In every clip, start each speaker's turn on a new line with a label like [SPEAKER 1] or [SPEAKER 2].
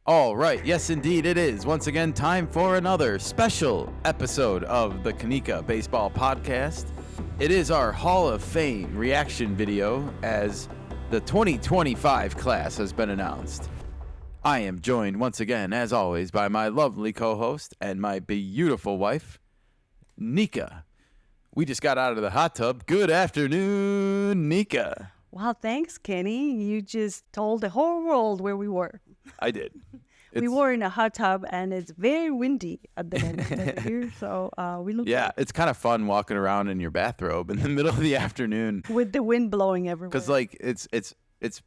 [SPEAKER 1] All right, yes, indeed, it is. Once again, time for another special episode of the Kanika Baseball Podcast. It is our Hall of Fame reaction video as the 2025 class has been announced. I am joined once again, as always, by my lovely co-host and my beautiful wife, Nika. We just got out of the hot tub. Good afternoon, Nika.
[SPEAKER 2] Wow, thanks, Kenny. You just told the whole world where we were.
[SPEAKER 1] I did.
[SPEAKER 2] We were in a hot tub, and it's very windy at the moment here, so we look
[SPEAKER 1] it's kind of fun walking around in your bathrobe in the middle of the afternoon
[SPEAKER 2] with the wind blowing everywhere.
[SPEAKER 1] because, like, it's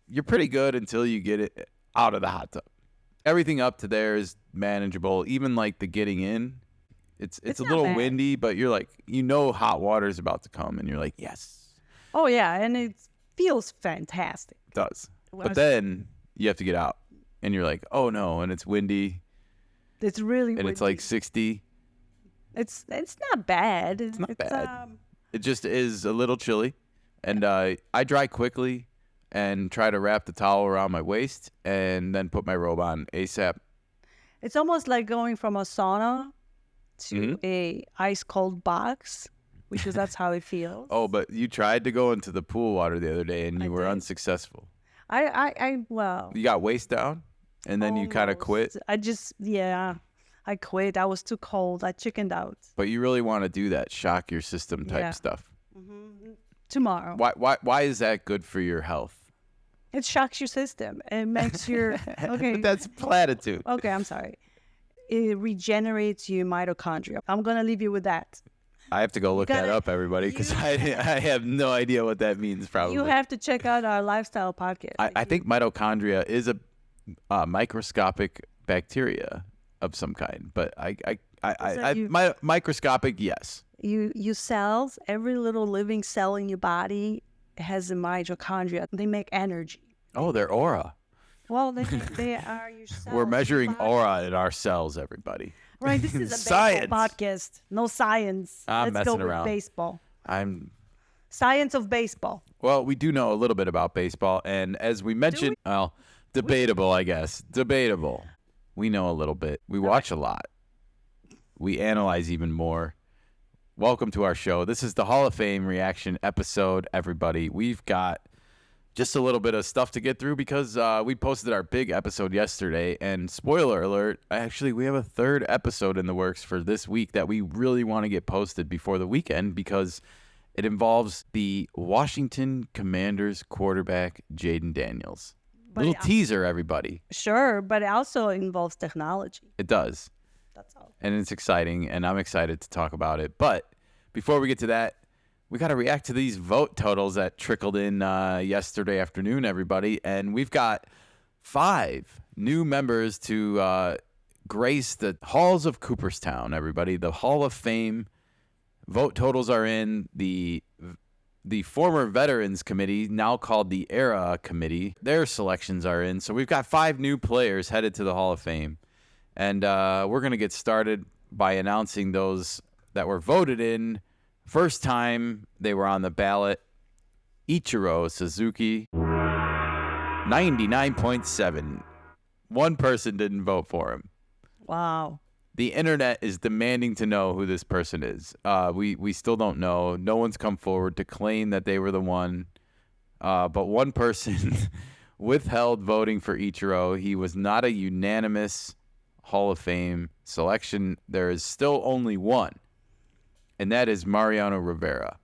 [SPEAKER 1] you're pretty good until you get it out of the hot tub. Everything up to there is manageable. Even like the getting in, it's a little
[SPEAKER 2] bad.
[SPEAKER 1] windy, but you're like, hot water is about to come, and you're like, yes,
[SPEAKER 2] Oh yeah, and it feels fantastic.
[SPEAKER 1] it does.
[SPEAKER 2] Well,
[SPEAKER 1] But then you have to get out, and you're like, oh no, and it's windy,
[SPEAKER 2] It's really
[SPEAKER 1] and
[SPEAKER 2] windy.
[SPEAKER 1] it's like 60.
[SPEAKER 2] It's not bad.
[SPEAKER 1] It's not bad. It just is a little chilly, and I dry quickly and try to wrap the towel around my waist and then put my robe on ASAP.
[SPEAKER 2] It's almost like going from a sauna to a ice cold box, because that's how it feels.
[SPEAKER 1] Oh, but you tried to go into the pool water the other day and you were
[SPEAKER 2] did.
[SPEAKER 1] unsuccessful.
[SPEAKER 2] Well,
[SPEAKER 1] You got waist down and then you kind of quit,
[SPEAKER 2] almost. I quit. I was too cold. I chickened out.
[SPEAKER 1] but you really want to do that shock your system type
[SPEAKER 2] Yeah.
[SPEAKER 1] stuff.
[SPEAKER 2] Tomorrow.
[SPEAKER 1] Why is that good for your health?
[SPEAKER 2] It shocks your system. It makes your okay.
[SPEAKER 1] But that's platitude.
[SPEAKER 2] Okay, I'm sorry. It regenerates your mitochondria. I'm gonna leave you with that.
[SPEAKER 1] I have to go look that
[SPEAKER 2] gotta-
[SPEAKER 1] up, everybody, because I have no idea what that means. Probably.
[SPEAKER 2] You have to check out our lifestyle podcast.
[SPEAKER 1] I think mitochondria is a microscopic bacteria of some kind, but microscopic, yes.
[SPEAKER 2] you cells, every little living cell in your body has a mitochondria. They make energy.
[SPEAKER 1] Oh, their aura.
[SPEAKER 2] Well, they are your cells.
[SPEAKER 1] We're measuring
[SPEAKER 2] your body.
[SPEAKER 1] aura in our cells, everybody.
[SPEAKER 2] Right, this is a
[SPEAKER 1] Science.
[SPEAKER 2] baseball podcast. No science.
[SPEAKER 1] I'm
[SPEAKER 2] Let's go
[SPEAKER 1] messing around.
[SPEAKER 2] with baseball.
[SPEAKER 1] Science
[SPEAKER 2] of baseball.
[SPEAKER 1] Well, we do know a little bit about baseball, and as we mentioned, debatable, I guess. Debatable. We know a little bit. We watch a lot. We analyze even more. Welcome to our show. This is the Hall of Fame reaction episode, everybody. We've got just a little bit of stuff to get through because we posted our big episode yesterday, and spoiler alert, actually we have a third episode in the works for this week that we really want to get posted before the weekend because it involves the Washington Commanders quarterback, Jaden Daniels. Little teaser, everybody.
[SPEAKER 2] Sure, but it also involves technology.
[SPEAKER 1] It does.
[SPEAKER 2] That's all.
[SPEAKER 1] And it's exciting, and I'm excited to talk about it. But before we get to that, we got to react to these vote totals that trickled in yesterday afternoon, everybody. And we've got 5 new members to grace the halls of Cooperstown, everybody. The Hall of Fame vote totals are in. The former Veterans Committee, now called the Era Committee, their selections are in. So we've got 5 new players headed to the Hall of Fame. And we're going to get started by announcing those that were voted in. First time they were on the ballot, Ichiro Suzuki, 99.7. One person didn't vote for him.
[SPEAKER 2] Wow.
[SPEAKER 1] The internet is demanding to know who this person is. We still don't know. No one's come forward to claim that they were the one. But one person withheld voting for Ichiro. He was not a unanimous Hall of Fame selection. There is still only one, and that is Mariano Rivera,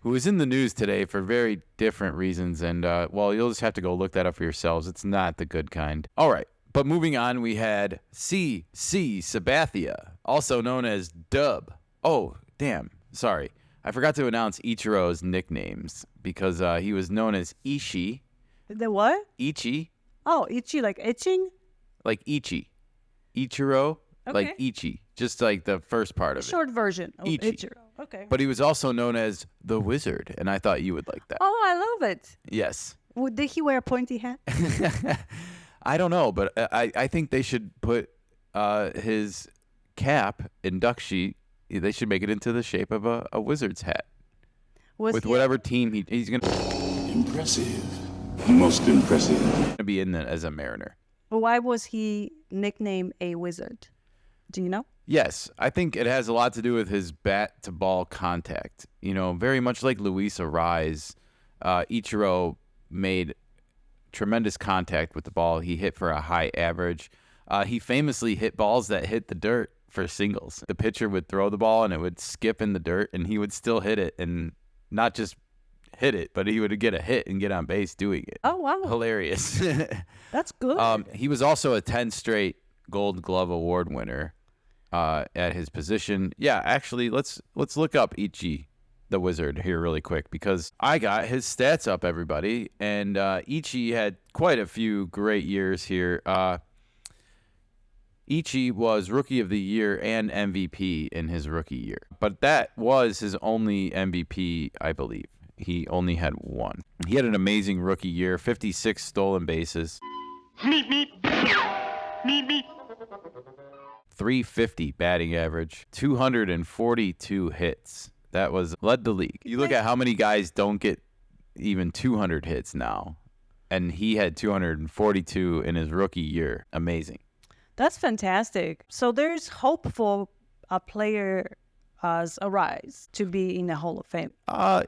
[SPEAKER 1] who is in the news today for very different reasons. And, you'll just have to go look that up for yourselves. It's not the good kind. All right. But moving on, we had C.C. Sabathia, also known as Dub. Oh, damn. Sorry. I forgot to announce Ichiro's nicknames because he was known as Ichi.
[SPEAKER 2] The what?
[SPEAKER 1] Ichi.
[SPEAKER 2] Oh, itchy, like itching?
[SPEAKER 1] Like Ichi. Ichiro,
[SPEAKER 2] Okay.
[SPEAKER 1] like Ichi. Just like the first part of
[SPEAKER 2] Short version of
[SPEAKER 1] Ichi.
[SPEAKER 2] Ichiro. Okay.
[SPEAKER 1] But he was also known as the Wizard, and I thought you would like that.
[SPEAKER 2] Oh, I love it.
[SPEAKER 1] Yes.
[SPEAKER 2] Did he wear a pointy hat?
[SPEAKER 1] I don't know, but I think they should put his cap and duck sheet, they should make it into the shape of a Wizard's hat. With whatever team he's going
[SPEAKER 3] Impressive. Most impressive.
[SPEAKER 1] to be in as a Mariner.
[SPEAKER 2] Why was he nicknamed a wizard? Do you know?
[SPEAKER 1] Yes, I think it has a lot to do with his bat to ball contact. You know, very much like Luis Ariz, Ichiro made tremendous contact with the ball. He hit for a high average. He famously hit balls that hit the dirt for singles. The pitcher would throw the ball and it would skip in the dirt, and he would still hit it, and not just hit it, but he would get a hit and get on base doing it.
[SPEAKER 2] Oh, wow.
[SPEAKER 1] Hilarious.
[SPEAKER 2] That's good.
[SPEAKER 1] He was also a 10 straight Gold Glove Award winner at his position. Yeah, actually, let's look up Ichi the Wizard here really quick, because I got his stats up, everybody, and Ichi had quite a few great years here. Ichi was Rookie of the Year and MVP in his rookie year, but that was his only MVP, I believe. He only had one. He had an amazing rookie year, 56 stolen bases. Meep, meep. Meep, meep. 350 batting average, 242 hits. That led the league. You look at how many guys don't get even 200 hits now, and he had 242 in his rookie year. Amazing.
[SPEAKER 2] That's fantastic. So there's hope for a player as Ariz to be in the Hall of Fame.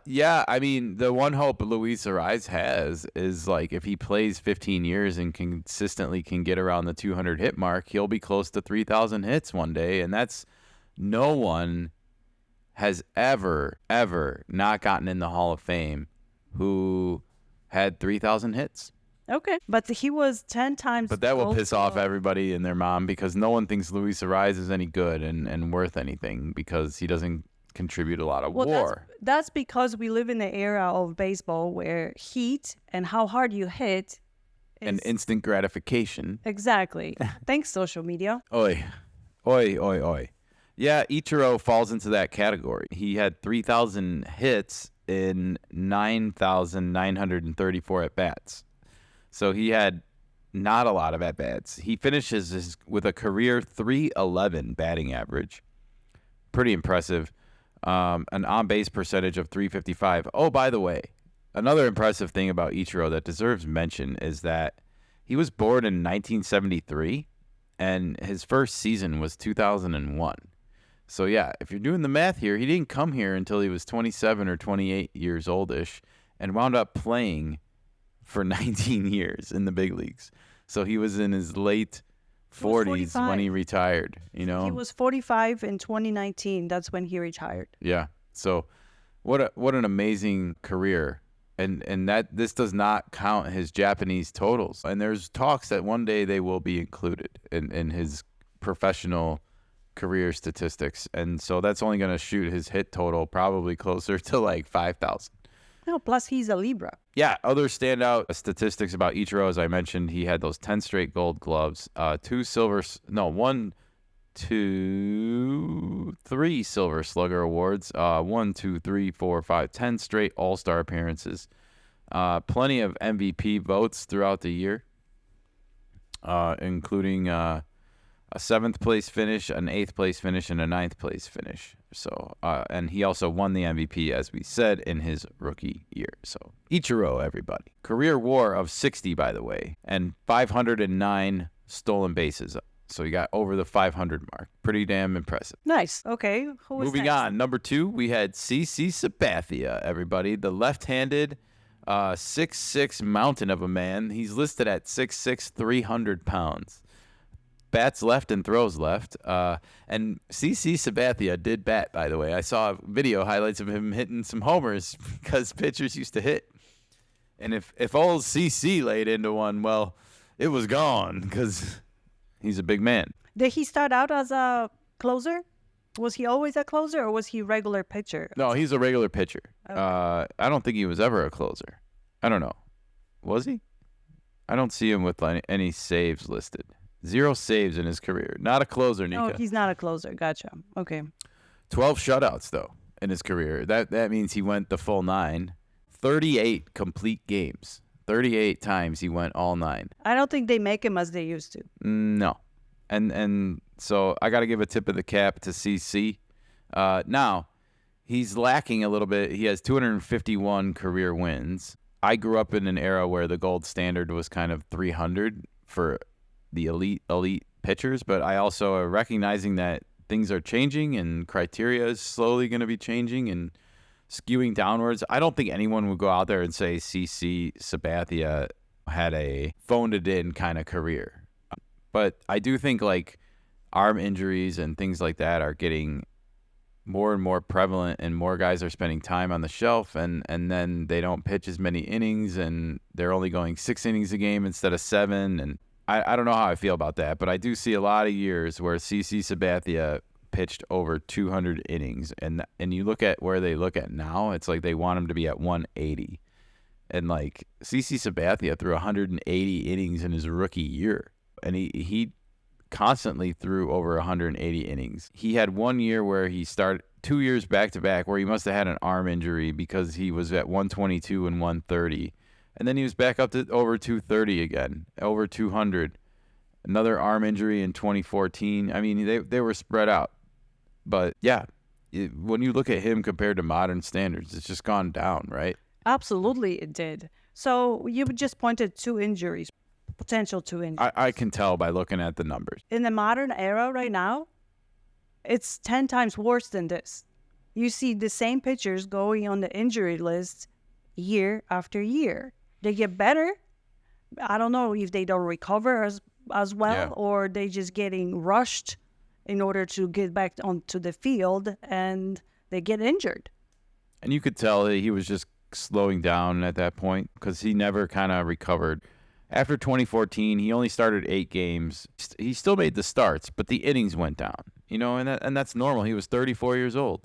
[SPEAKER 1] Yeah. I mean, the one hope Luis Ariz has is, like, if he plays 15 years and consistently can get around the 200 hit mark, he'll be close to 3,000 hits one day, and that's no one has ever not gotten in the Hall of Fame who had 3,000 hits.
[SPEAKER 2] Okay, but he was 10 times.
[SPEAKER 1] But that will piss off everybody and their mom, because no one thinks Luis Ariz is any good and worth anything, because he doesn't contribute a lot of WAR.
[SPEAKER 2] That's because we live in the era of baseball where heat and how hard you hit is...
[SPEAKER 1] and instant gratification.
[SPEAKER 2] Exactly. Thanks, social media.
[SPEAKER 1] Oi, oi, oi, oi. Yeah, Ichiro falls into that category. He had 3,000 hits in 9,934 at-bats. So he had not a lot of at-bats. He finishes with a career 311 batting average. Pretty impressive. An on-base percentage of 355. Oh, by the way, another impressive thing about Ichiro that deserves mention is that he was born in 1973, and his first season was 2001. So, yeah, if you're doing the math here, he didn't come here until he was 27 or 28 years oldish and wound up playing for 19 years in the big leagues. So he was in his late 40s when he retired, you know?
[SPEAKER 2] He was 45 in 2019. That's when he retired.
[SPEAKER 1] Yeah. So what an amazing career. And that this does not count his Japanese totals. And there's talks that one day they will be included in his professional career statistics. And so that's only going to shoot his hit total probably closer to like 5,000.
[SPEAKER 2] No, plus he's a Libra.
[SPEAKER 1] Yeah, other standout statistics about Ichiro, as I mentioned, he had those 10 straight Gold Gloves, 3 Silver Slugger Awards, 10 straight All-Star appearances, plenty of MVP votes throughout the year, including a 7th place finish, an 8th place finish, and a 9th place finish. So, and he also won the MVP, as we said, in his rookie year. So, Ichiro, everybody. Career WAR of 60, by the way, and 509 stolen bases. So, he got over the 500 mark. Pretty damn impressive.
[SPEAKER 2] Nice. Okay.
[SPEAKER 1] Moving on. Number 2, we had CC Sabathia, everybody. The left-handed 6'6" mountain of a man. He's listed at 6'6", 300 pounds. Bats left and throws left. And CC Sabathia did bat, by the way. I saw video highlights of him hitting some homers because pitchers used to hit. And if old CC laid into one, well, it was gone because he's a big man.
[SPEAKER 2] Did he start out as a closer? Was he always a closer, or was he a regular pitcher?
[SPEAKER 1] No, he's a regular pitcher.
[SPEAKER 2] Okay.
[SPEAKER 1] I don't think he was ever a closer. I don't know. Was he? I don't see him with any saves listed. 0 saves in his career. Not a closer, Nika.
[SPEAKER 2] Oh, he's not a closer. Gotcha. Okay.
[SPEAKER 1] 12 shutouts, though, in his career. That means he went the full 9. 38 complete games. 38 times he went all 9.
[SPEAKER 2] I don't think they make him as they used to.
[SPEAKER 1] No. And so I got to give a tip of the cap to CC. Now, he's lacking a little bit. He has 251 career wins. I grew up in an era where the gold standard was kind of 300 for the elite pitchers, but I also are recognizing that things are changing and criteria is slowly going to be changing and skewing downwards. I don't think anyone would go out there and say CC Sabathia had a phoned it in kind of career. But I do think like arm injuries and things like that are getting more and more prevalent, and more guys are spending time on the shelf, and then they don't pitch as many innings, and they're only going 6 innings a game instead of 7. And I don't know how I feel about that, but I do see a lot of years where CC Sabathia pitched over 200 innings, and you look at where they look at now, it's like they want him to be at 180. And like CC Sabathia threw 180 innings in his rookie year, and he constantly threw over 180 innings. He had 1 year where he started 2 years back to back where he must have had an arm injury because he was at 122 and 130. And then he was back up to over 230 again, over 200. Another arm injury in 2014. I mean, they were spread out. But yeah, when you look at him compared to modern standards, it's just gone down, right?
[SPEAKER 2] Absolutely, it did. So you just pointed 2 injuries. Potential 2 injuries.
[SPEAKER 1] I can tell by looking at the numbers.
[SPEAKER 2] In the modern era right now, it's 10 times worse than this. You see the same pitchers going on the injury list year after year. They get better. I don't know if they don't recover as well, or they just getting rushed in order to get back onto the field, and they get injured.
[SPEAKER 1] And you could tell that he was just slowing down at that point because he never kind of recovered. After 2014, he only started 8 games. He still made the starts, but the innings went down. You know, and that's normal. He was 34 years old.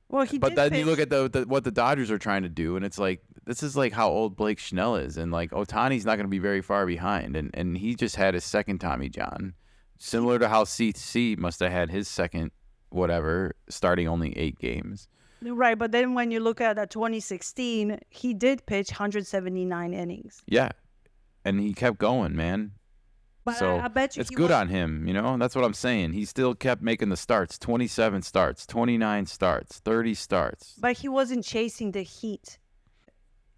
[SPEAKER 2] Well,
[SPEAKER 1] but then you look at what the Dodgers are trying to do, and it's like this is like how old Blake Snell is, and like Ohtani's not going to be very far behind, and he just had his second Tommy John, similar to how CC must have had his second whatever, starting only 8 games.
[SPEAKER 2] Right, but then when you look at 2016, he did pitch 179 innings.
[SPEAKER 1] Yeah. And he kept going, man.
[SPEAKER 2] But
[SPEAKER 1] so
[SPEAKER 2] I bet you
[SPEAKER 1] it's good on him, you know? That's what I'm saying. He still kept making the starts, 27 starts, 29 starts, 30 starts.
[SPEAKER 2] But he wasn't chasing the heat.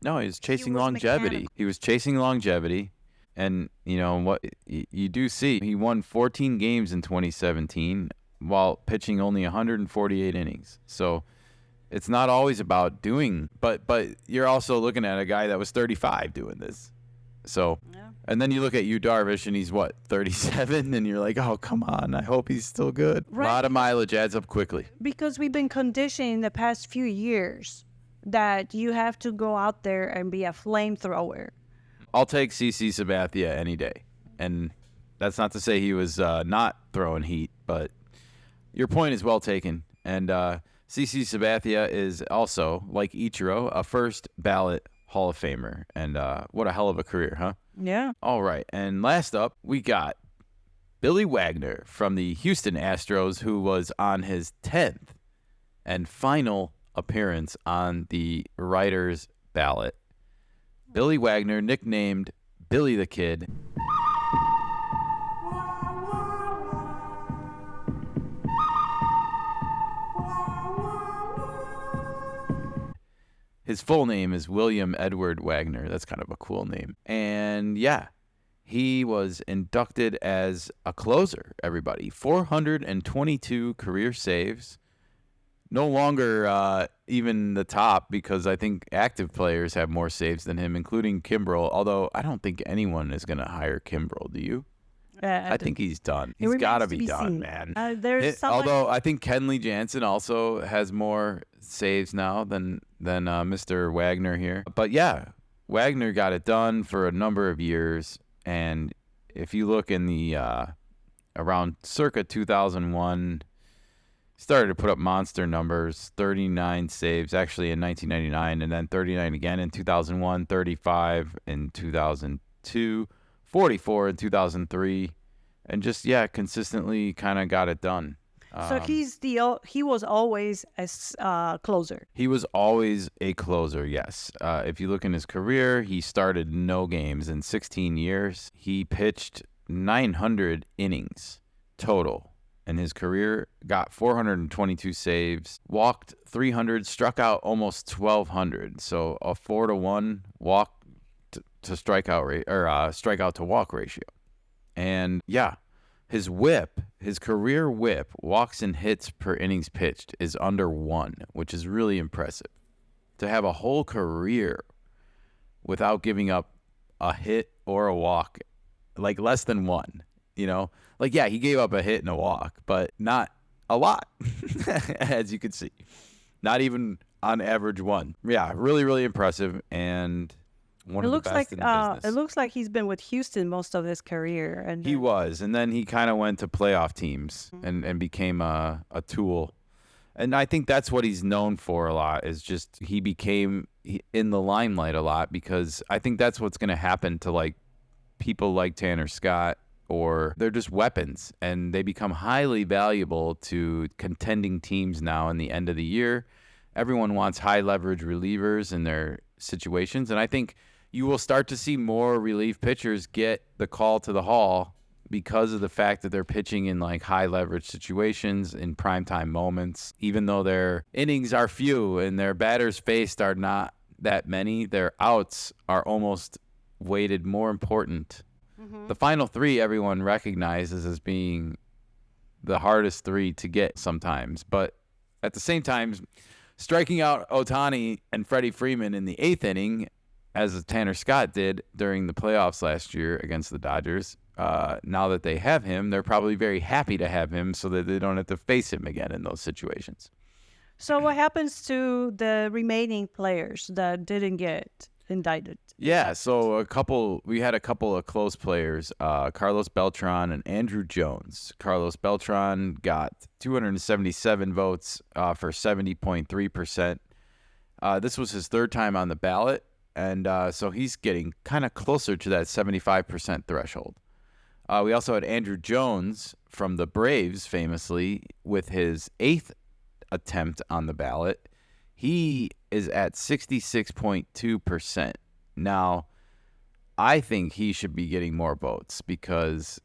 [SPEAKER 1] No, he was chasing longevity.
[SPEAKER 2] Mechanical.
[SPEAKER 1] He was chasing longevity. And, you know, what you do see, he won 14 games in 2017 while pitching only 148 innings. So it's not always about doing, but you're also looking at a guy that was 35 doing this. So, and then you look at Yu Darvish, and he's what, 37, and you're like, oh, come on, I hope he's still good. Right. A lot of mileage adds up quickly.
[SPEAKER 2] Because we've been conditioned in the past few years that you have to go out there and be a flamethrower.
[SPEAKER 1] I'll take CC Sabathia any day, and that's not to say he was not throwing heat, but your point is well taken. And CC Sabathia is also, like Ichiro, a first ballot Hall of Famer, and what a hell of a career, huh?
[SPEAKER 2] Yeah.
[SPEAKER 1] All right, and last up, we got Billy Wagner from the Houston Astros, who was on his 10th and final appearance on the writers' ballot. Billy Wagner, nicknamed Billy the Kid. His full name is William Edward Wagner. That's kind of a cool name. And yeah, he was inducted as a closer, everybody. 422 career saves. No longer even the top, because I think active players have more saves than him, including Kimbrel. Although I don't think anyone is going to hire Kimbrel. Do you? I think he's done. He's got to be done, man. Although I think Kenley Jansen also has more saves now than Mr. Wagner here. But yeah, Wagner got it done for a number of years. And if you look in the around circa 2001, started to put up monster numbers, 39 saves actually in 1999, and then 39 again in 2001, 35 in 2002, 44 in 2003, and just, yeah, consistently kind of got it done.
[SPEAKER 2] So he was always a closer.
[SPEAKER 1] He was always a closer, yes. If you look in his career, he started no games in 16 years. He pitched 900 innings total in his career, got 422 saves, walked 300, struck out almost 1,200. So a 4-to-1 walk to strikeout rate, or strikeout to walk ratio. And yeah, his whip, his career whip, walks and hits per innings pitched, is under 1, which is really impressive. To have a whole career without giving up a hit or a walk, like less than 1, Like, yeah, he gave up a hit and a walk, but not a lot, as you can see. Not even on average 1. Yeah, really, really impressive, and one
[SPEAKER 2] It
[SPEAKER 1] of the
[SPEAKER 2] looks like
[SPEAKER 1] best in the business.
[SPEAKER 2] it looks like he's been with Houston most of his career, and
[SPEAKER 1] He was, and then he kind of went to playoff teams and became a tool. And I think that's what he's known for a lot, is just he became in the limelight a lot, because I think that's what's going to happen to like people like Tanner Scott, or they're just weapons and they become highly valuable to contending teams now in the end of the year. Everyone wants high leverage relievers in their situations, and I think you will start to see more relief pitchers get the call to the hall because of the fact that they're pitching in like high leverage situations in primetime moments. Even though their innings are few and their batters faced are not that many, their outs are almost weighted more important. The final 3 everyone recognizes as being the hardest 3 to get sometimes, but at the same time, striking out Ohtani and Freddie Freeman in the 8th inning, as Tanner Scott did during the playoffs last year against the Dodgers, now that they have him, they're probably very happy to have him so that they don't have to face him again in those situations.
[SPEAKER 2] So what happens to the remaining players that didn't get indicted?
[SPEAKER 1] Yeah, so we had a couple of close players, Carlos Beltran and Andrew Jones. Carlos Beltran got 277 votes for 70.3%. This was his 3rd time on the ballot, and so he's getting kind of closer to that 75% threshold. We also had Andrew Jones from the Braves, famously, with his 8th attempt on the ballot. He is at 66.2%. Now, I think he should be getting more votes because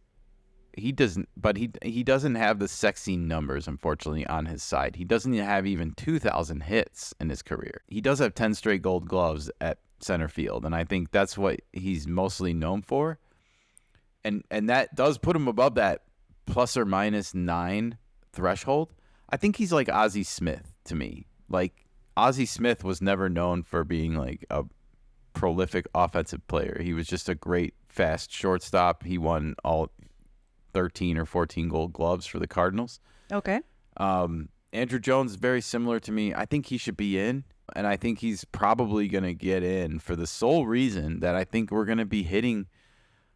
[SPEAKER 1] he doesn't have the sexy numbers, unfortunately, on his side. He doesn't have even 2,000 hits in his career. He does have 10 straight Gold Gloves at center field, and I think that's what he's mostly known for. And that does put him above that plus or minus 9 threshold. I think he's like Ozzie Smith to me. Like, Ozzie Smith was never known for being like a prolific offensive player. He was just a great fast shortstop. He won all 13 or 14 Gold Gloves for the Cardinals.
[SPEAKER 2] Okay.
[SPEAKER 1] Andrew Jones is very similar to me. I think he should be in, and I think he's probably going to get in for the sole reason that I think we're going to be hitting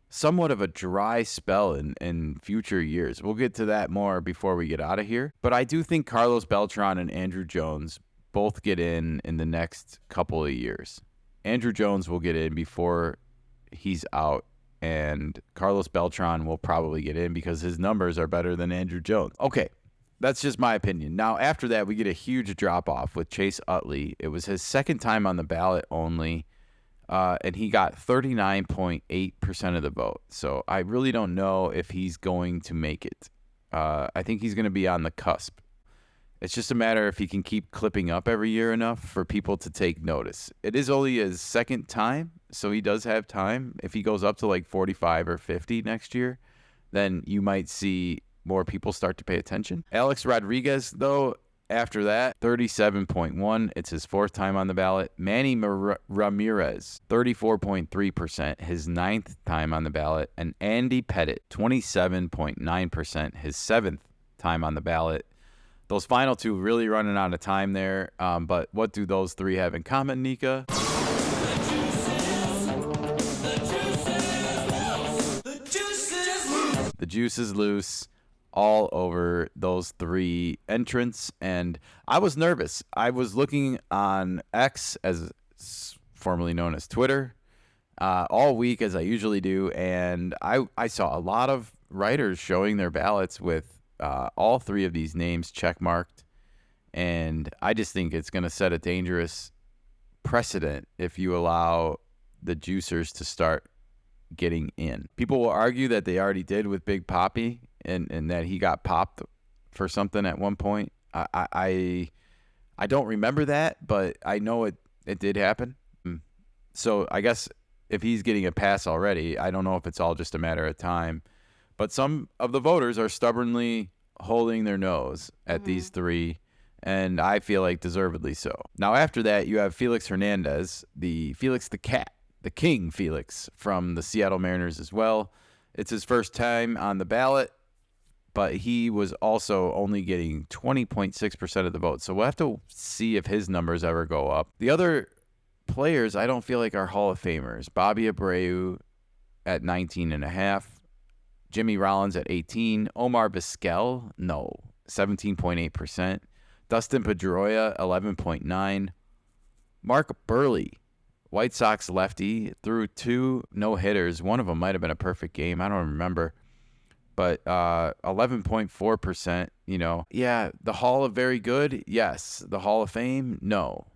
[SPEAKER 1] somewhat of a dry spell in future years. We'll get to that more before we get out of here. But I do think Carlos Beltran and Andrew Jones both get in the next couple of years. Andrew Jones will get in before he's out, and Carlos Beltran will probably get in because his numbers are better than Andrew Jones. Okay, that's just my opinion. Now, after that, we get a huge drop-off with Chase Utley. It was his 2nd time on the ballot only, and he got 39.8% of the vote. So I really don't know if he's going to make it. I think he's going to be on the cusp. It's just a matter if he can keep clipping up every year enough for people to take notice. It is only his 2nd time, so he does have time. If he goes up to like 45 or 50 next year, then you might see more people start to pay attention. Alex Rodriguez, though, after that, 37.1. It's his 4th time on the ballot. Manny Ramirez, 34.3%, his 9th time on the ballot. And Andy Pettit, 27.9%, his 7th time on the ballot. Those final 2 really running out of time there. But what do those 3 have in common, Nika? The juice is loose all over those 3 entrants. And I was nervous. I was looking on X, as formerly known as Twitter, all week, as I usually do. And I saw a lot of writers showing their ballots with all 3 of these names checkmarked, and I just think it's going to set a dangerous precedent if you allow the juicers to start getting in. People will argue that they already did with Big Papi, and that he got popped for something at one point. I don't remember that, but I know it did happen. So I guess if he's getting a pass already, I don't know if it's all just a matter of time. But some of the voters are stubbornly holding their nose at these
[SPEAKER 2] Mm-hmm.
[SPEAKER 1] three, and I feel like deservedly so. Now, after that, you have Felix Hernandez, Felix the Cat, the King Felix from the Seattle Mariners as well. It's his first time on the ballot, but he was also only getting 20.6% of the vote. So we'll have to see if his numbers ever go up. The other players I don't feel like are Hall of Famers. Bobby Abreu at 19.5%. Jimmy Rollins at 18. Omar Vizquel, no, 17.8%. Dustin Pedroia, 11.9%. Mark Burley, White Sox lefty, threw 2 no-hitters. One of them might have been a perfect game. I don't remember. But 11.4%, Yeah, the Hall of Very Good, yes. The Hall of Fame, no.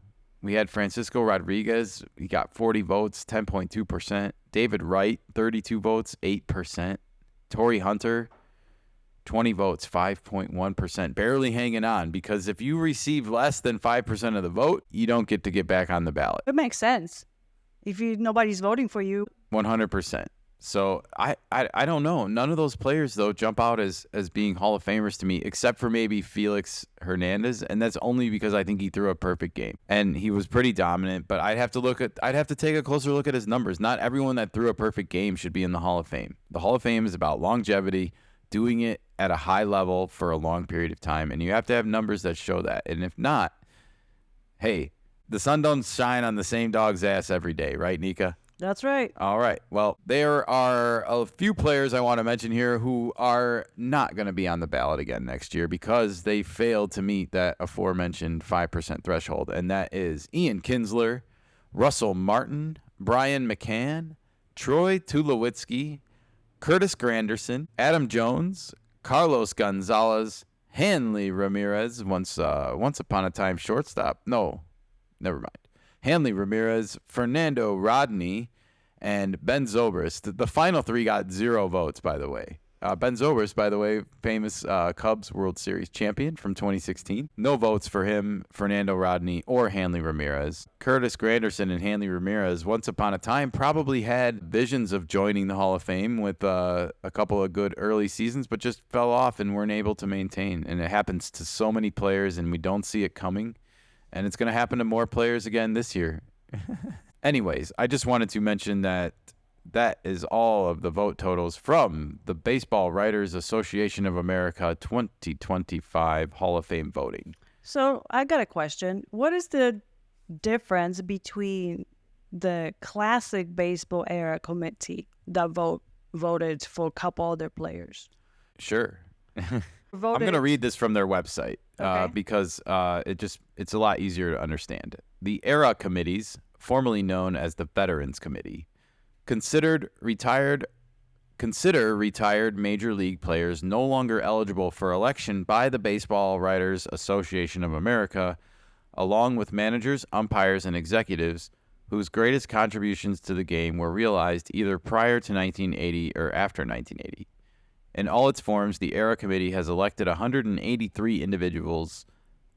[SPEAKER 1] We had Francisco Rodriguez. He got 40 votes, 10.2%. David Wright, 32 votes, 8%. Torrey Hunter, 20 votes, 5.1%. Barely hanging on, because if you receive less than 5% of the vote, you don't get to get back on the ballot.
[SPEAKER 2] It makes sense. If nobody's voting for you.
[SPEAKER 1] 100%. So I don't know. None of those players, though, jump out as being Hall of Famers to me, except for maybe Felix Hernandez, and that's only because I think he threw a perfect game and he was pretty dominant. But I'd have to take a closer look at his numbers. Not everyone that threw a perfect game should be in the Hall of Fame. The Hall of Fame is about longevity, doing it at a high level for a long period of time, and you have to have numbers that show that. And if not, hey, the sun don't shine on the same dog's ass every day, right, Nika?
[SPEAKER 2] That's right.
[SPEAKER 1] All right. Well, there are a few players I want to mention here who are not going to be on the ballot again next year because they failed to meet that aforementioned 5% threshold, and that is Ian Kinsler, Russell Martin, Brian McCann, Troy Tulowitzki, Curtis Granderson, Adam Jones, Carlos Gonzalez, Hanley Ramirez, once upon a time shortstop. No, never mind. Hanley Ramirez, Fernando Rodney, and Ben Zobrist. The final 3 got 0 votes, by the way. Ben Zobrist, by the way, famous Cubs World Series champion from 2016. No votes for him, Fernando Rodney, or Hanley Ramirez. Curtis Granderson and Hanley Ramirez, once upon a time, probably had visions of joining the Hall of Fame with a couple of good early seasons, but just fell off and weren't able to maintain. And it happens to so many players, and we don't see it coming. And it's going to happen to more players again this year. Anyways, I just wanted to mention that is all of the vote totals from the Baseball Writers Association of America 2025 Hall of Fame voting.
[SPEAKER 2] So I got a question. What is the difference between the classic baseball era committee that voted for a couple other players?
[SPEAKER 1] Sure. I'm
[SPEAKER 2] Voted.
[SPEAKER 1] going to read this from their website
[SPEAKER 2] Okay.
[SPEAKER 1] because it's a lot easier to understand. The era committees, formerly known as the Veterans Committee, consider retired major league players no longer eligible for election by the Baseball Writers Association of America, along with managers, umpires, and executives whose greatest contributions to the game were realized either prior to 1980 or after 1980. In all its forms, the ERA Committee has elected 183 individuals,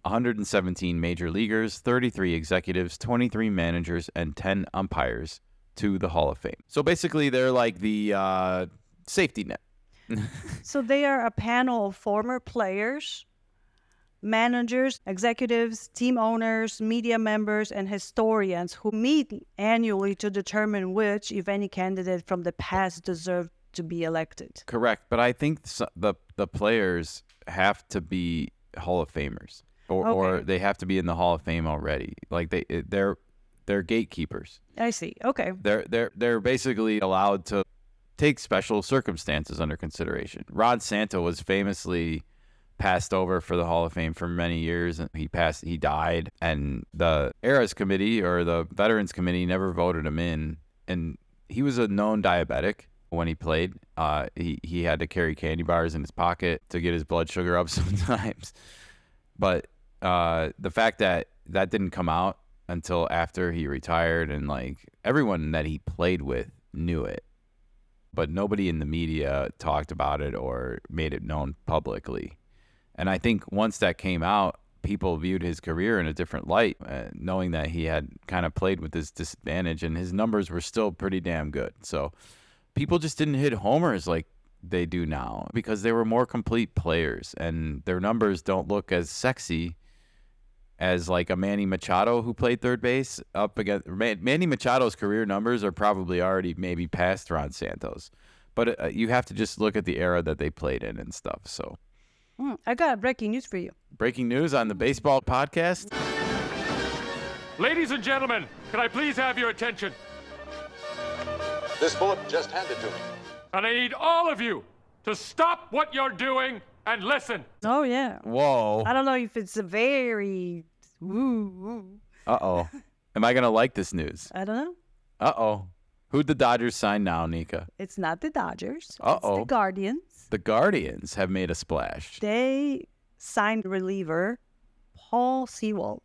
[SPEAKER 1] 117 major leaguers, 33 executives, 23 managers, and 10 umpires to the Hall of Fame. So basically, they're like the safety net.
[SPEAKER 2] So they are a panel of former players, managers, executives, team owners, media members, and historians who meet annually to determine which, if any, candidate from the past deserved to be elected.
[SPEAKER 1] Correct, but I think the players have to be Hall of Famers, or they have to be in the Hall of Fame already. Like they're gatekeepers.
[SPEAKER 2] I see. Okay.
[SPEAKER 1] They're basically allowed to take special circumstances under consideration. Rod Santo was famously passed over for the Hall of Fame for many years, and he died, and the Eras Committee or the Veterans Committee never voted him in, and he was a known diabetic. When he played, he had to carry candy bars in his pocket to get his blood sugar up sometimes. But the fact that didn't come out until after he retired, and like everyone that he played with knew it, but nobody in the media talked about it or made it known publicly. And I think once that came out, people viewed his career in a different light, knowing that he had kind of played with this disadvantage, and his numbers were still pretty damn good. So people just didn't hit homers like they do now because they were more complete players, and their numbers don't look as sexy as like a Manny Machado who played third base up against Manny Machado's career numbers are probably already maybe past Ron Santos, but you have to just look at the era that they played in and stuff. So
[SPEAKER 2] I got breaking news for you.
[SPEAKER 1] breaking news on the baseball podcast.
[SPEAKER 3] Ladies and gentlemen, can I please have your attention?
[SPEAKER 4] This bullet just handed to me.
[SPEAKER 3] And I need all of you to stop what you're doing and listen.
[SPEAKER 2] Oh, yeah.
[SPEAKER 1] Whoa.
[SPEAKER 2] I don't know if it's a very... Woo.
[SPEAKER 1] Uh-oh. Am I going to like this news?
[SPEAKER 2] I don't know.
[SPEAKER 1] Uh-oh. Who'd the Dodgers sign now, Nika?
[SPEAKER 2] It's not the Dodgers.
[SPEAKER 1] Uh-oh.
[SPEAKER 2] It's the Guardians.
[SPEAKER 1] The Guardians have made a splash.
[SPEAKER 2] They signed reliever Paul Sewald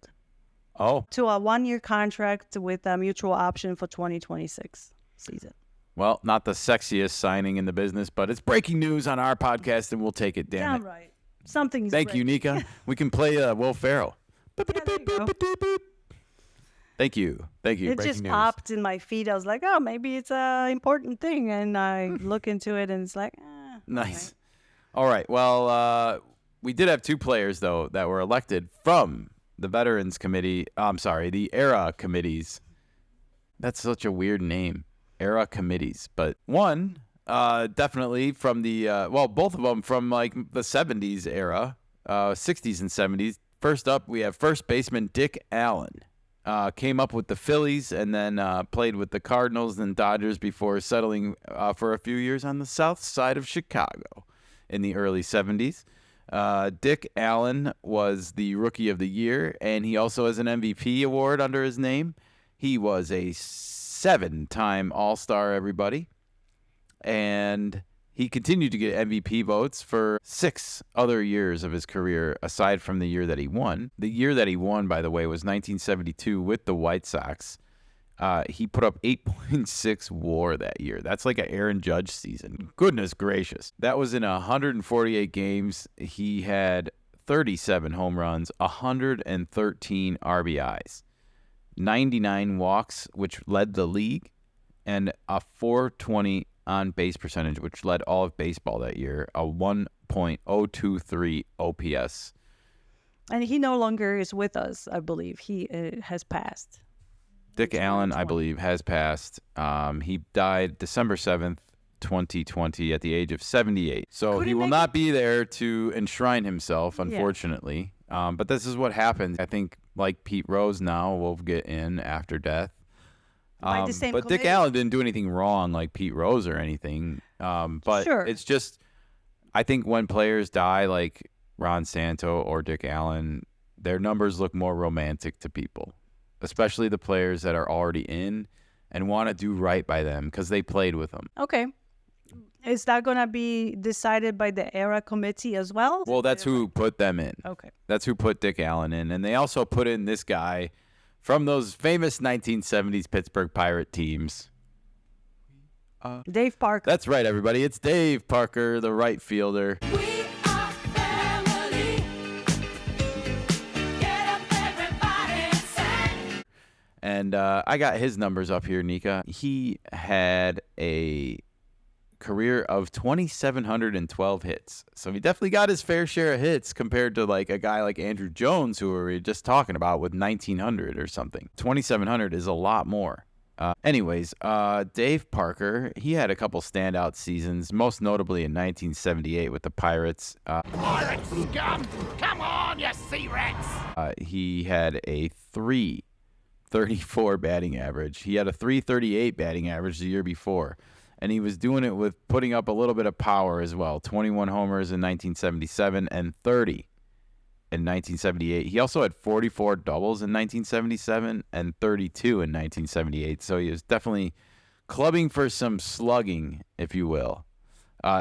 [SPEAKER 1] Oh,
[SPEAKER 2] to a 1-year contract with a mutual option for 2026 season.
[SPEAKER 1] well, not the sexiest signing in the business, but it's breaking news on our podcast, and we'll take it, damn it.
[SPEAKER 2] Right. Something's
[SPEAKER 1] Thank you,
[SPEAKER 2] breaking.
[SPEAKER 1] Nika. We can play Will Ferrell.
[SPEAKER 2] there you go.
[SPEAKER 1] Thank you. Thank you.
[SPEAKER 2] It
[SPEAKER 1] Breaking
[SPEAKER 2] just
[SPEAKER 1] news.
[SPEAKER 2] popped in my feed. I was like, oh, maybe it's an important thing. And I look into it, and it's like,
[SPEAKER 1] Nice. All right. Well, we did have two players, though, that were elected from the Veterans Committee. I'm sorry, the ERA committees. That's such a weird name, ERA committees. But one, definitely from the, both of them from like the 70s era, 60s and 70s. First up, we have first baseman Dick Allen. Came up with the Phillies and then played with the Cardinals and Dodgers before settling for a few years on the south side of Chicago in the early 70s. Dick Allen was the Rookie of the Year, and he also has an MVP award under his name. He was a 7-time All-Star, everybody. And he continued to get MVP votes for 6 other years of his career, aside from the year that he won. The year that he won, by the way, was 1972 with the White Sox. He put up 8.6 WAR that year. That's like an Aaron Judge season. Goodness gracious. That was in 148 games. He had 37 home runs, 113 RBIs, 99 walks, which led the league, and a 420 on base percentage, which led all of baseball that year, a 1.023 OPS.
[SPEAKER 2] And he no longer is with us, I believe. He has passed.
[SPEAKER 1] Dick Allen, I believe, has passed. He died December 7th, 2020 at the age of 78. So
[SPEAKER 2] Could
[SPEAKER 1] he
[SPEAKER 2] he
[SPEAKER 1] will
[SPEAKER 2] make
[SPEAKER 1] not be there to enshrine himself, unfortunately. But this is what happens. I think, like Pete Rose now will get in after death.
[SPEAKER 2] By the same
[SPEAKER 1] But Dick
[SPEAKER 2] committee.
[SPEAKER 1] Allen didn't do anything wrong like Pete Rose or anything. But
[SPEAKER 2] Sure.
[SPEAKER 1] it's just, I think when players die like Ron Santo or Dick Allen, their numbers look more romantic to people, especially the players that are already in and want to do right by them because they played with them.
[SPEAKER 2] Okay. Is that going to be decided by the ERA committee as well?
[SPEAKER 1] Well, that's who put them in.
[SPEAKER 2] Okay.
[SPEAKER 1] That's who put Dick Allen in. And they also put in this guy from those famous 1970s Pittsburgh Pirate teams.
[SPEAKER 2] Dave Parker.
[SPEAKER 1] That's right, everybody. It's Dave Parker, the right fielder.
[SPEAKER 5] We are family. Get up, everybody, and sing.
[SPEAKER 1] And I got his numbers up here, Nika. He had a career of 2,712 hits. So he definitely got his fair share of hits compared to like a guy like Andrew Jones, who we were just talking about with 1,900 or something. 2,700 is a lot more. Anyways, Dave Parker, he had a couple standout seasons, most notably in 1978 with the Pirates.
[SPEAKER 6] Pirate scum! Come on, you sea rats!
[SPEAKER 1] He had a 334 batting average. He had a 338 batting average the year before. And he was doing it with putting up a little bit of power as well. 21 homers in 1977 and 30 in 1978. He also had 44 doubles in 1977 and 32 in 1978. So he was definitely clubbing for some slugging, if you will.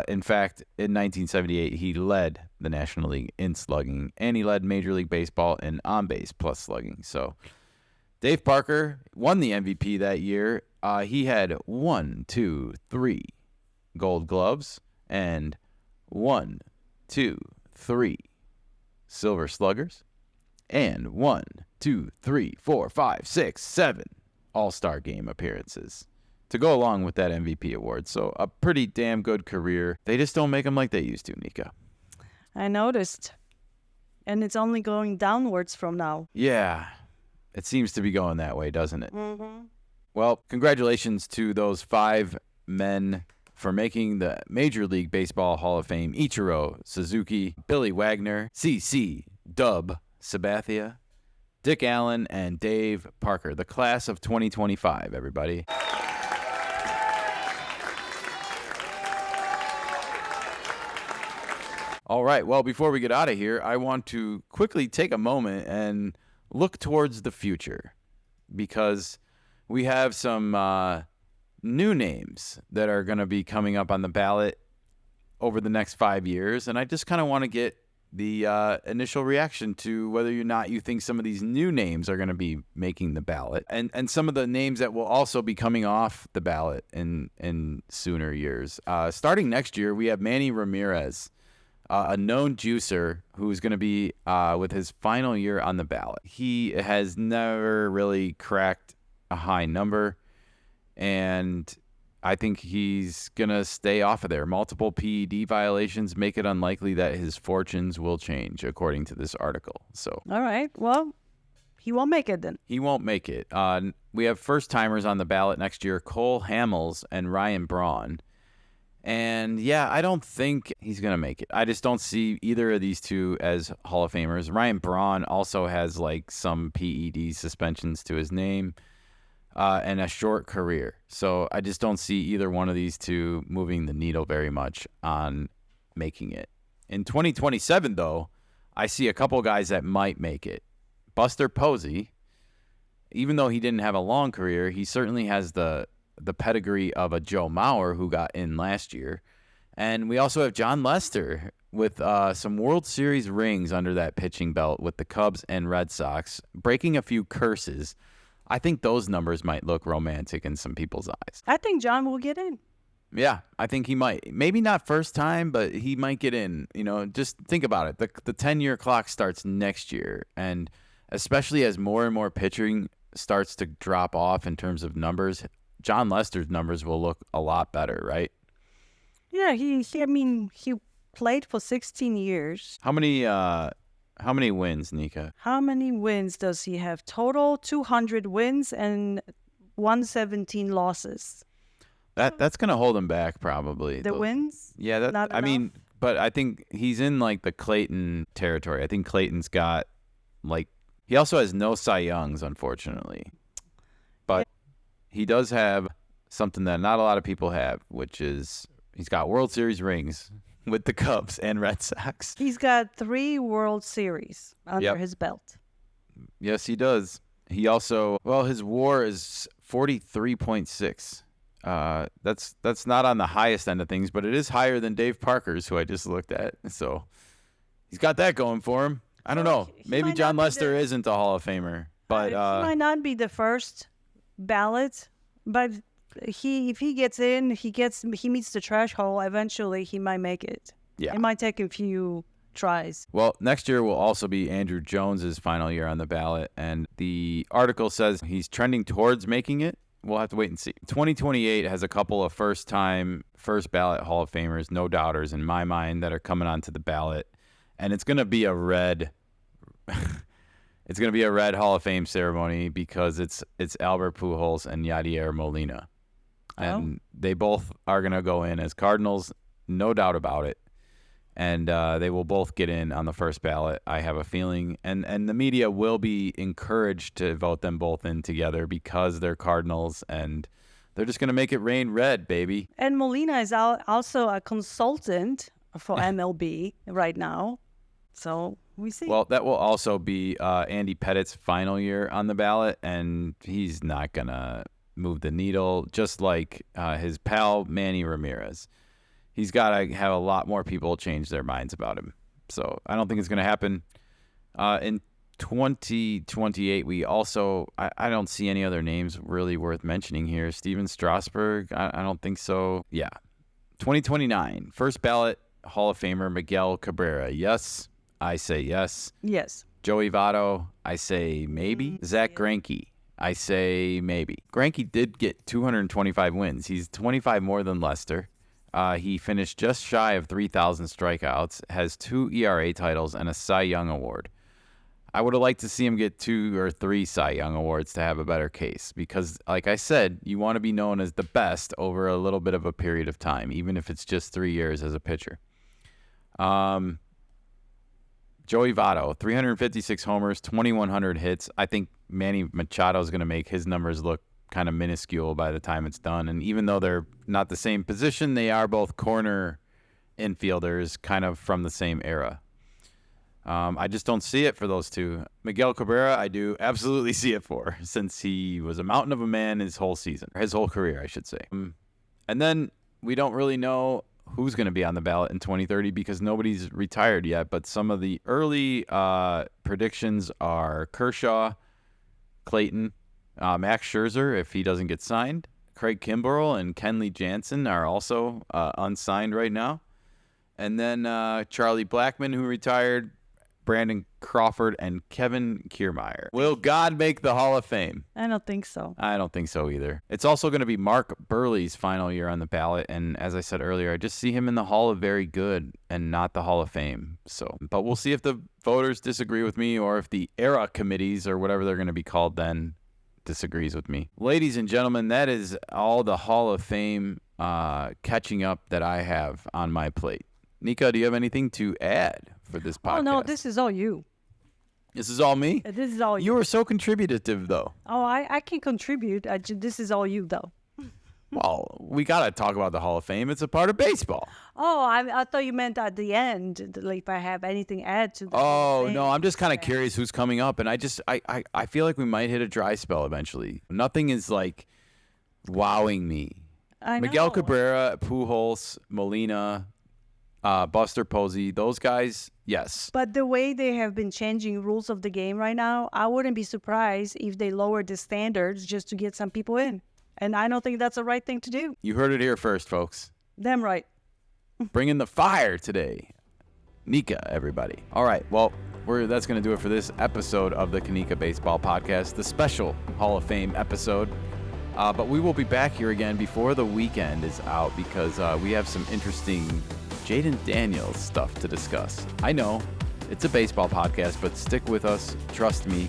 [SPEAKER 1] In fact, in 1978, he led the National League in slugging, and he led Major League Baseball in on-base plus slugging. So Dave Parker won the MVP that year. He had 1, 2, 3 Gold Gloves and 1, 2, 3 Silver Sluggers and 1, 2, 3, 4, 5, 6, 7 All-Star Game appearances to go along with that MVP award. So a pretty damn good career. They just don't make them like they used to, Nika.
[SPEAKER 2] I noticed. And it's only going downwards from now.
[SPEAKER 1] Yeah, it seems to be going that way, doesn't it? Mm-hmm. Well, congratulations to those 5 men for making the Major League Baseball Hall of Fame: Ichiro Suzuki, Billy Wagner, CC Dub Sabathia, Dick Allen, and Dave Parker, the class of 2025, everybody. All right, well, before we get out of here, I want to quickly take a moment and look towards the future, because we have some new names that are going to be coming up on the ballot over the next 5 years, and I just kind of want to get the initial reaction to whether or not you think some of these new names are going to be making the ballot, and some of the names that will also be coming off the ballot in sooner years. Starting next year, we have Manny Ramirez, a known juicer who's going to be with his final year on the ballot. He has never really cracked a high number, and I think he's going to stay off of there. Multiple PED violations make it unlikely that his fortunes will change, according to this article. So,
[SPEAKER 2] All right. Well, he won't make it then.
[SPEAKER 1] he won't make it. We have first-timers on the ballot next year, Cole Hamels and Ryan Braun. And, yeah, I don't think he's going to make it. I just don't see either of these two as Hall of Famers. Ryan Braun also has, like, some PED suspensions to his name. And a short career. So I just don't see either one of these two moving the needle very much on making it. In 2027, though, I see a couple guys that might make it. Buster Posey, even though he didn't have a long career, he certainly has the pedigree of a Joe Mauer who got in last year. And we also have John Lester with some World Series rings under that pitching belt with the Cubs and Red Sox, breaking a few curses. I think those numbers might look romantic in some people's eyes.
[SPEAKER 2] I think John will get in.
[SPEAKER 1] Yeah, I think he might. Maybe not first time, but he might get in. You know, just think about it. The 10-year clock starts next year, and especially as more and more pitching starts to drop off in terms of numbers, John Lester's numbers will look a lot better, right?
[SPEAKER 2] Yeah, he played for 16 years.
[SPEAKER 1] How many wins, Nika?
[SPEAKER 2] How many wins does he have? Total 200 wins and 117 losses.
[SPEAKER 1] That's gonna hold him back probably.
[SPEAKER 2] The wins?
[SPEAKER 1] Yeah,
[SPEAKER 2] Not
[SPEAKER 1] I mean,
[SPEAKER 2] enough?
[SPEAKER 1] but I think he's in like the Clayton territory. I think Clayton's got he also has no Cy Youngs, unfortunately. But he does have something that not a lot of people have, which is he's got World Series rings with the Cubs and Red Sox.
[SPEAKER 2] He's got 3 World Series under his belt.
[SPEAKER 1] Yes, he does. He also, his WAR is 43.6. That's not on the highest end of things, but it is higher than Dave Parker's, who I just looked at. So he's got that going for him. I don't know.
[SPEAKER 2] He
[SPEAKER 1] Maybe
[SPEAKER 2] might
[SPEAKER 1] John
[SPEAKER 2] not be
[SPEAKER 1] Lester isn't a Hall of Famer, but
[SPEAKER 2] he might not be the first ballot, but if he gets in, he meets the threshold. Eventually, he might make it.
[SPEAKER 1] Yeah.
[SPEAKER 2] It might take a few tries.
[SPEAKER 1] Well, next year will also be Andrew Jones's final year on the ballot, and the article says he's trending towards making it. We'll have to wait and see. 2028 has a couple of first ballot Hall of Famers, no doubters in my mind, that are coming onto the ballot, and it's going to be a red. It's going to be a red Hall of Fame ceremony because it's Albert Pujols and Yadier Molina. And they both are going to go in as Cardinals, no doubt about it. And they will both get in on the first ballot, I have a feeling. And the media will be encouraged to vote them both in together because they're Cardinals, and they're just going to make it rain red, baby.
[SPEAKER 2] And Molina is also a consultant for MLB right now. So we see.
[SPEAKER 1] Well, that will also be Andy Pettit's final year on the ballot, and he's not going to move the needle, just like his pal Manny Ramirez. He's got to have a lot more people change their minds about him. So I don't think it's going to happen. In 2028, we also, I don't see any other names really worth mentioning here. Steven Strasburg, I don't think so. Yeah. 2029, first ballot Hall of Famer Miguel Cabrera. Yes, I say yes.
[SPEAKER 2] Yes.
[SPEAKER 1] Joey Votto, I say maybe. Zach Greinke, I say maybe. Greinke did get 225 wins. He's 25 more than Lester. He finished just shy of 3,000 strikeouts, has 2 ERA titles, and a Cy Young award. I would have liked to see him get 2 or 3 Cy Young awards to have a better case because, like I said, you want to be known as the best over a little bit of a period of time, even if it's just 3 years as a pitcher. Joey Votto, 356 homers, 2,100 hits. I think Manny Machado is going to make his numbers look kind of minuscule by the time it's done. And even though they're not the same position, they are both corner infielders kind of from the same era. I just don't see it for those two. Miguel Cabrera, I do absolutely see it for, since he was a mountain of a man his whole career, I should say. And then we don't really know who's going to be on the ballot in 2030 because nobody's retired yet, but some of the early predictions are Kershaw, Clayton, Max Scherzer, if he doesn't get signed. Craig Kimbrell and Kenley Jansen are also unsigned right now. And then Charlie Blackmon, who retired, Brandon Crawford, and Kevin Kiermaier. Will God make the Hall of Fame?
[SPEAKER 2] I don't think so.
[SPEAKER 1] I don't think so either. It's also going to be Mark Burley's final year on the ballot, and as I said earlier, I just see him in the Hall of Very Good and not the Hall of Fame. But we'll see if the voters disagree with me or if the era committees or whatever they're going to be called then disagrees with me. Ladies and gentlemen, that is all the Hall of Fame catching up that I have on my plate. Nika, do you have anything to add for this podcast?
[SPEAKER 2] Oh, no, this is all you.
[SPEAKER 1] This is all me?
[SPEAKER 2] This is all you.
[SPEAKER 1] You were so contributive, though.
[SPEAKER 2] Oh, I can contribute. This is all you, though.
[SPEAKER 1] Well, we got to talk about the Hall of Fame. It's a part of baseball.
[SPEAKER 2] Oh, I thought you meant at the end, like if I have anything to add to that.
[SPEAKER 1] Oh, no, I'm just kind of curious who's coming up, and I feel like we might hit a dry spell eventually. Nothing is, like, wowing me.
[SPEAKER 2] I know.
[SPEAKER 1] Miguel Cabrera, Pujols, Molina, Buster Posey, those guys, yes.
[SPEAKER 2] But the way they have been changing rules of the game right now, I wouldn't be surprised if they lowered the standards just to get some people in. And I don't think that's the right thing to do.
[SPEAKER 1] You heard it here first, folks.
[SPEAKER 2] Damn right.
[SPEAKER 1] Bringing the fire today. Nika, everybody. All right, well, that's going to do it for this episode of the Kanika Baseball Podcast, the special Hall of Fame episode. But we will be back here again before the weekend is out because we have some interesting Jaden Daniels stuff to discuss. I know it's a baseball podcast, but stick with us. Trust me,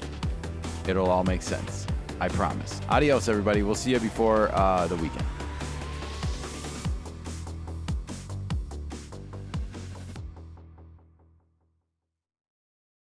[SPEAKER 1] it'll all make sense. I promise. Adios, everybody. We'll see you before the weekend.